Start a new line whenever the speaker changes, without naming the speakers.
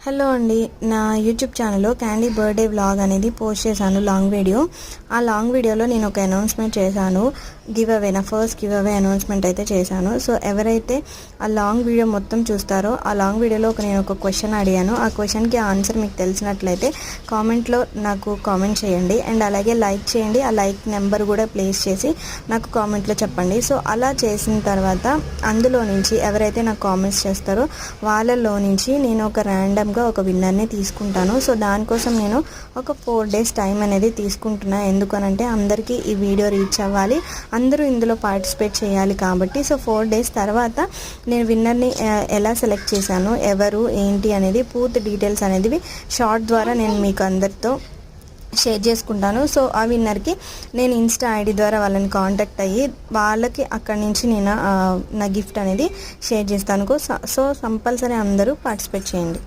Hello అండి, నా YouTube ఛానల్లో క్యాండీ బర్త్డే వ్లాగ్ అనేది పోస్ట్ చేశాను, లాంగ్ వీడియో. ఆ లాంగ్ వీడియోలో నేను ఒక అనౌన్స్మెంట్ చేశాను, గివ్ అవే, నా ఫస్ట్ గివ్ అవే అనౌన్స్మెంట్ అయితే చేశాను. సో ఎవరైతే ఆ లాంగ్ వీడియో మొత్తం చూస్తారో, ఆ లాంగ్ వీడియోలో నేను ఒక క్వశ్చన్ అడిగాను. ఆ క్వశ్చన్కి ఆన్సర్ మీకు తెలిసినట్లయితే కామెంట్లో నాకు కామెంట్ చేయండి, అండ్ అలాగే లైక్ చేయండి. ఆ లైక్ నెంబర్ కూడా ప్లేస్ చేసి నాకు కామెంట్లో చెప్పండి. సో అలా చేసిన తర్వాత అందులో నుంచి ఎవరైతే నాకు కామెంట్స్ చేస్తారో వాళ్ళలో నుంచి నేను ఒక ర్యాండమ్ ఒక విన్నర్ని తీసుకుంటాను. సో దానికోసం నేను ఒక 4 days టైం అనేది తీసుకుంటున్నా. ఎందుకనంటే అందరికీ ఈ వీడియో రీచ్ అవ్వాలి, అందరూ ఇందులో పార్టిసిపేట్ చేయాలి కాబట్టి. సో 4 days తర్వాత నేను విన్నర్ని ఎలా సెలెక్ట్ చేశాను, ఎవరు ఏంటి అనేది పూర్తి డీటెయిల్స్ అనేది షార్ట్ ద్వారా నేను మీకు అందరితో షేర్ చేసుకుంటాను. సో ఆ విన్నర్కి నేను ఇన్స్టా ఐడి ద్వారా వాళ్ళని కాంటాక్ట్ అయ్యి వాళ్ళకి అక్కడి నుంచి నేను నా గిఫ్ట్ అనేది షేర్ చేస్తాను. సో కంపల్సరీ అందరూ పార్టిసిపేట్ చేయండి.